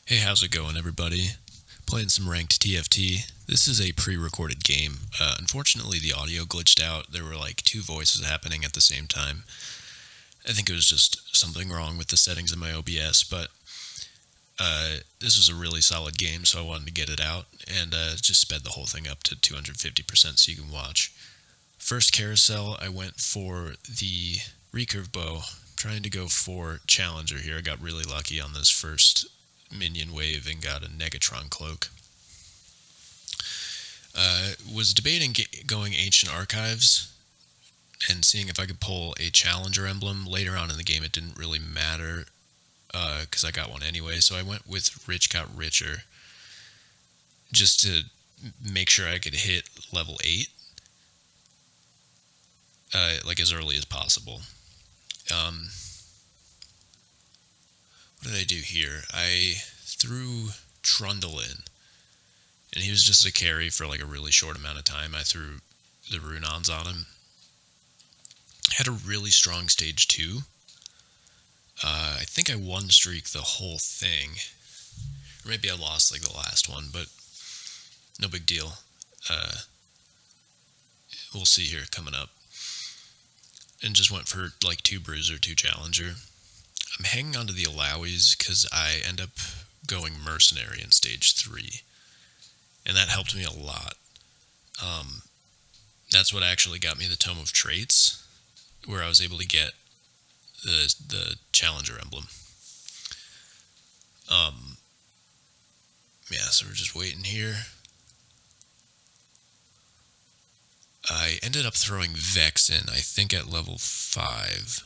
Hey, how's it going, everybody? Playing some ranked TFT. This is a pre-recorded game. Unfortunately, the audio glitched out. There were like two voices happening at the same time. I think it was just something wrong with the settings in my OBS, but this was a really solid game, so I wanted to get it out and just sped the whole thing up to 250% so you can watch. First carousel, I went for the recurve bow. Trying to go for challenger here. I got really lucky on this first minion wave and got a Negatron cloak. Was debating going Ancient Archives and seeing if I could pull a Challenger emblem. Later on in the game, it didn't really matter because I got one anyway, so I went with Rich Got Richer just to make sure I could hit level 8 like as early as possible. What did I do here? I threw Trundle in, and he was just a carry for like a really short amount of time. I threw the Runons on him. Had a really strong stage 2. I think I won streak the whole thing. Or maybe I lost like the last one, but no big deal. We'll see here coming up. And just went for like 2 Bruiser, 2 Challenger. I'm hanging on to the Alawies because I end up going Mercenary in stage 3. And that helped me a lot. That's what actually got me the Tome of Traits, where I was able to get the Challenger emblem. Yeah, so we're just waiting here. I ended up throwing Vex in, I think at level 5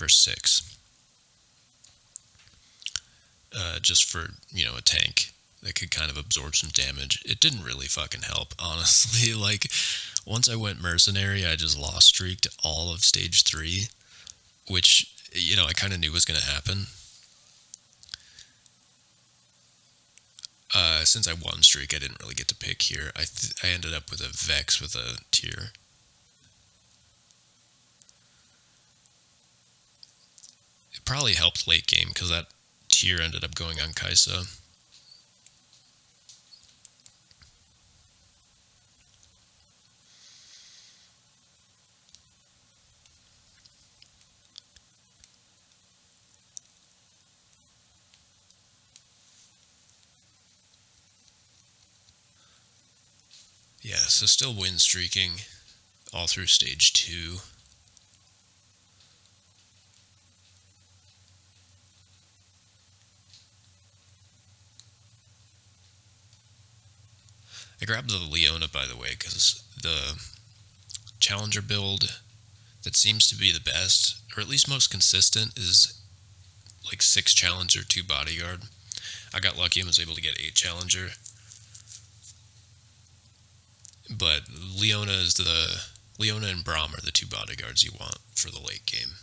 or 6. Just for, a tank that could kind of absorb some damage. It didn't really fucking help, honestly. Like, once I went Mercenary, I just lost streaked all of stage 3, which, I kind of knew was going to happen. Since I won streak, I didn't really get to pick here. I ended up with a Vex with a tier. It probably helped late game because that tier ended up going on Kaisa. Yeah, so still win streaking all through stage 2. I grabbed the Leona, by the way, because the Challenger build that seems to be the best, or at least most consistent, is like 6 Challenger, 2 Bodyguard. I got lucky and was able to get 8 Challenger. But Leona and Braum are the 2 bodyguards you want for the late game.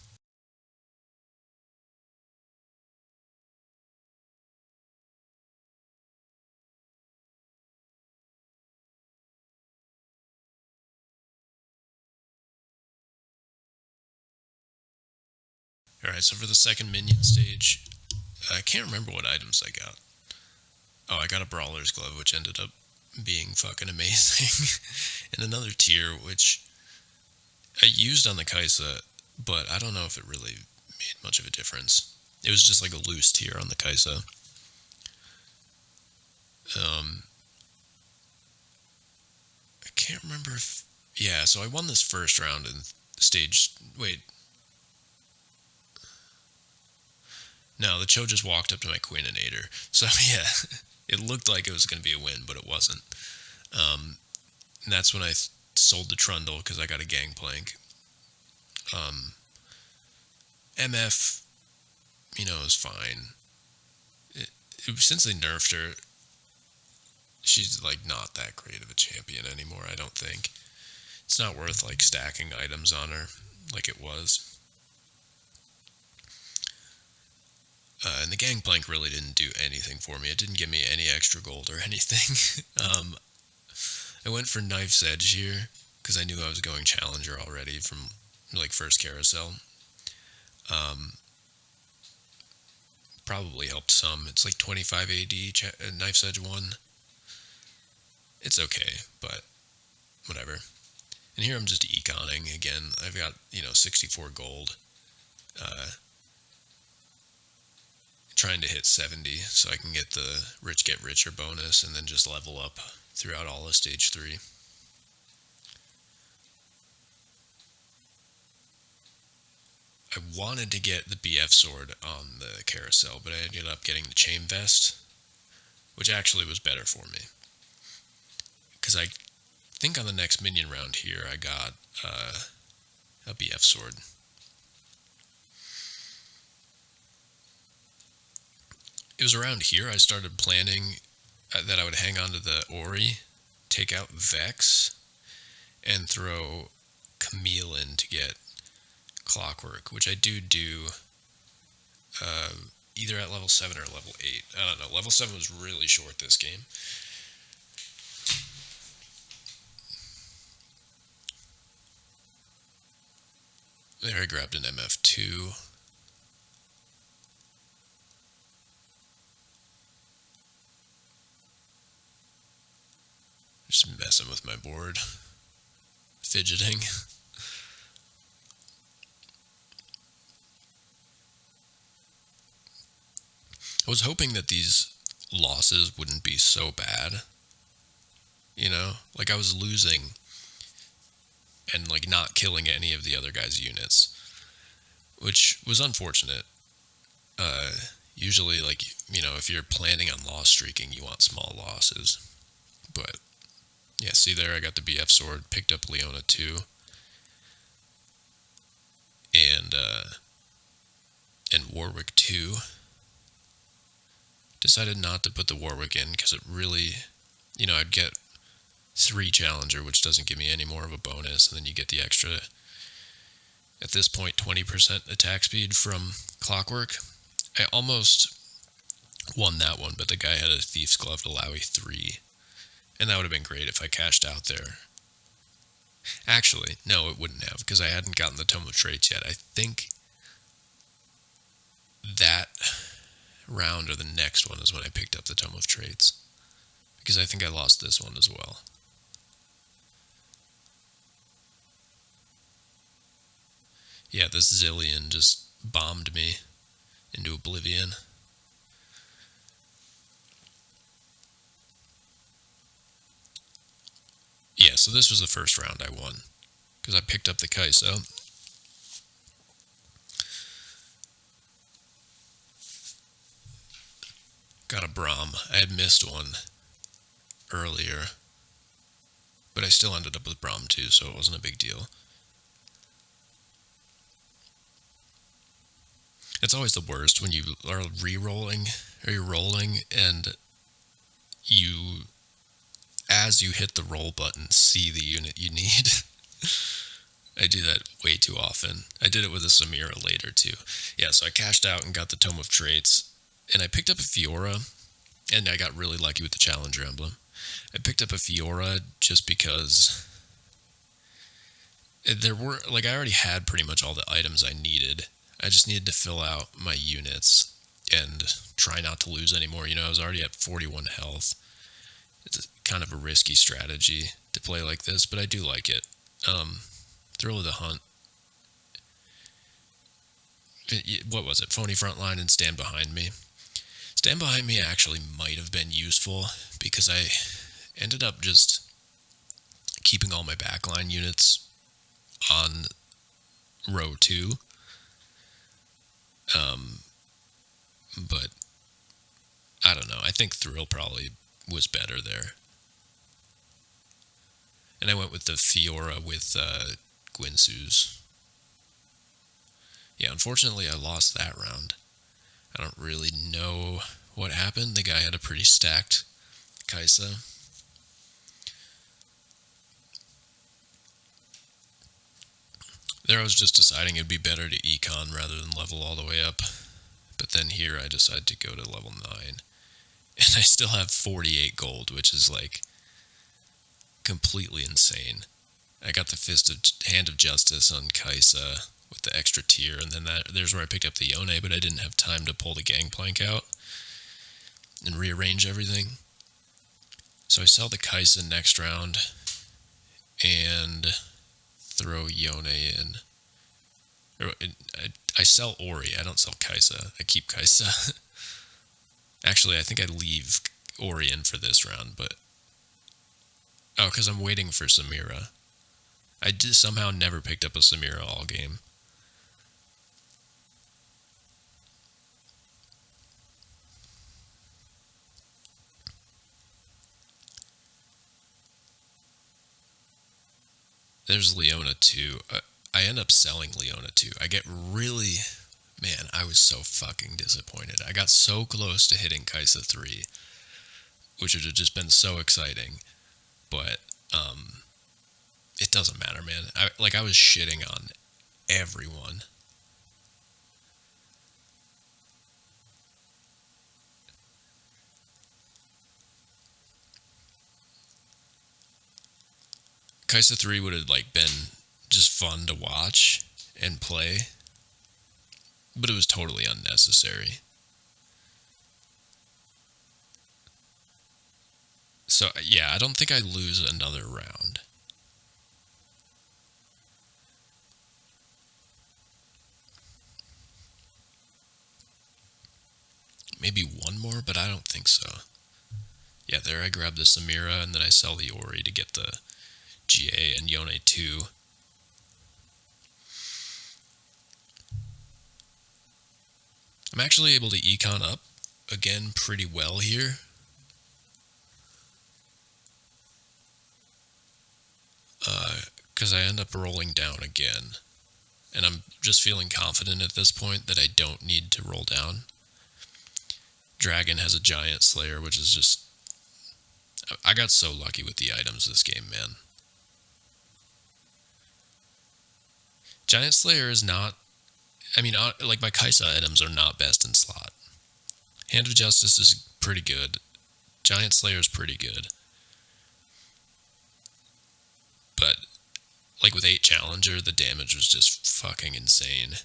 Alright, so for the second minion stage, I can't remember what items I got. Oh, I got a Brawler's Glove, which ended up being fucking amazing. And another tier, which I used on the Kaisa, but I don't know if it really made much of a difference. It was just like a loose tier on the Kaisa. I can't remember if... Yeah, so I won this first round in stage... Wait. No, the Cho just walked up to my Queeninator. So, yeah, it looked like it was going to be a win, but it wasn't. And that's when I sold the Trundle, because I got a Gangplank. MF, is fine. Since they nerfed her, she's, like, not that great of a champion anymore, I don't think. It's not worth, like, stacking items on her like it was. And the Gangplank really didn't do anything for me. It didn't give me any extra gold or anything. I went for Knife's Edge here, because I knew I was going Challenger already from, like, first carousel. Probably helped some. It's like 25 AD, Knife's Edge 1. It's okay, but whatever. And here I'm just econing again. I've got, 64 gold. Trying to hit 70 so I can get the Rich Get Richer bonus and then just level up throughout all of Stage 3. I wanted to get the BF sword on the carousel, but I ended up getting the chain vest, which actually was better for me. Because I think on the next minion round here, I got a BF sword. It was around here I started planning that I would hang on to the Ori, take out Vex, and throw Camille in to get Clockwork, which I do either at level 7 or level 8. I don't know. Level 7 was really short this game. There I grabbed an MF2. Just messing with my board. Fidgeting. I was hoping that these losses wouldn't be so bad. Like I was losing and like not killing any of the other guys' units, which was unfortunate. Usually, like, if you're planning on loss streaking, you want small losses. But yeah, see there, I got the BF sword, picked up Leona too, and Warwick too. Decided not to put the Warwick in because it really, I'd get 3 Challenger, which doesn't give me any more of a bonus, and then you get the extra, at this point, 20% attack speed from Clockwork. I almost won that one, but the guy had a Thief's Glove to Lowy 3, and that would have been great if I cashed out there. Actually, no, it wouldn't have, because I hadn't gotten the Tome of Traits yet. I think that round or the next one is when I picked up the Tome of Traits, because I think I lost this one as well. Yeah, this Zillion just bombed me into oblivion. Yeah, so this was the first round I won, because I picked up the Kai'Sa. Got a Braum. I had missed one earlier, but I still ended up with Braum too, so it wasn't a big deal. It's always the worst when you are re-rolling, or you're rolling, and you, as you hit the roll button, see the unit you need. I do that way too often. I did it with a Samira later too. Yeah, so I cashed out and got the Tome of Traits, and I picked up a Fiora, and I got really lucky with the Challenger emblem. I picked up a Fiora just because there were, like, I already had pretty much all the items I needed. I just needed to fill out my units and try not to lose anymore. I was already at 41 health. It's kind of a risky strategy to play like this, but I do like it. Thrill of the Hunt. What was it? Phony Frontline and Stand Behind Me. Stand Behind Me actually might have been useful because I ended up just keeping all my backline units on row 2. But I don't know. I think Thrill probably was better there. And I went with the Fiora with Gwynsu's. Yeah, unfortunately I lost that round. I don't really know what happened. The guy had a pretty stacked Kai'Sa. There I was just deciding it'd be better to econ rather than level all the way up. But then here I decided to go to level 9. And I still have 48 gold, which is like completely insane. I got the Hand of Justice on Kai'Sa. with the extra tier, and then there's where I picked up the Yone, but I didn't have time to pull the Gangplank out and rearrange everything. So I sell the Kai'Sa next round and throw Yone in. I sell Ori. I don't sell Kai'Sa. I keep Kai'Sa. Actually, I think I leave Ori in for this round, but... Oh, because I'm waiting for Samira. I somehow never picked up a Samira all game. There's Leona 2. I end up selling Leona 2. I get really... Man, I was so fucking disappointed. I got so close to hitting Kai'Sa 3, which would have just been so exciting. But, it doesn't matter, man. I was shitting on everyone. Kai'Sa 3 would have, been just fun to watch and play, but it was totally unnecessary. So, yeah, I don't think I lose another round. Maybe one more, but I don't think so. Yeah, there I grab the Samira, and then I sell the Ori to get the GA and Yone 2. I'm actually able to econ up again pretty well here. Because I end up rolling down again. And I'm just feeling confident at this point that I don't need to roll down. Dragon has a Giant Slayer, which is just... I got so lucky with the items this game, man. Giant Slayer is not... I mean, my Kai'Sa items are not best in slot. Hand of Justice is pretty good. Giant Slayer is pretty good. But, with 8 Challenger, the damage was just fucking insane.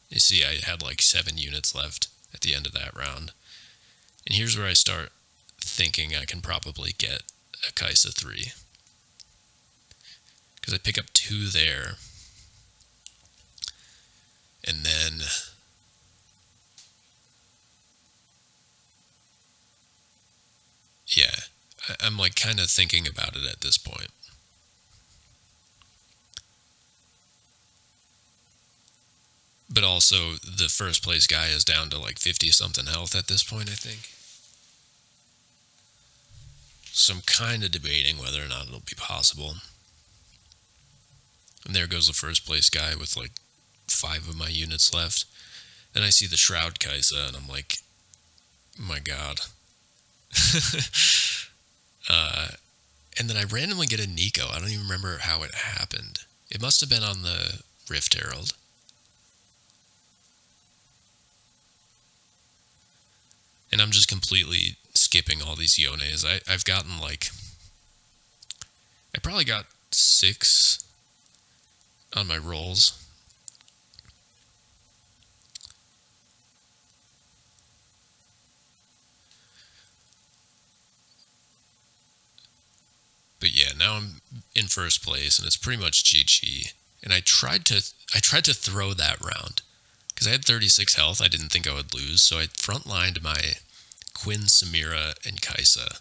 You see, I had 7 units left at the end of that round. And here's where I start thinking I can probably get a Kai'Sa 3. Because I pick up 2 there. And then... Yeah, I'm kind of thinking about it at this point. But also, the first place guy is down to 50-something health at this point, I think. So I'm kind of debating whether or not it'll be possible. And there goes the first place guy with 5 of my units left. Then I see the Shroud Kai'Sa, and I'm like, my god. And then I randomly get a Nico. I don't even remember how it happened. It must have been on the Rift Herald. And I'm just completely skipping all these Yones. I've gotten I probably got 6 on my rolls. But yeah, now I'm in first place, and it's pretty much GG. And I tried to throw that round. Because I had 36 health, I didn't think I would lose, so I frontlined my Quinn, Samira, and Kai'Sa.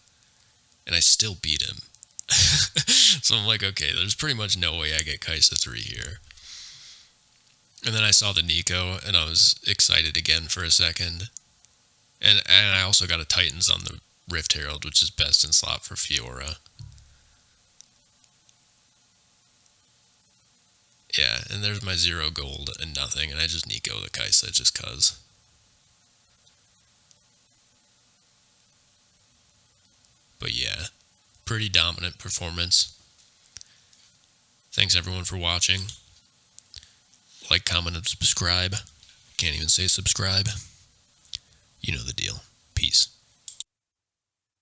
And I still beat him. So I'm like, okay, there's pretty much no way I get Kai'Sa 3 here. And then I saw the Nico, and I was excited again for a second. And I also got a Titans on the Rift Herald, which is best in slot for Fiora. Yeah, and there's my 0 gold and nothing, and I just Nico the Kai'Sa just cuz. But yeah, pretty dominant performance. Thanks everyone for watching. Like, comment, and subscribe. Can't even say subscribe. You know the deal. Peace.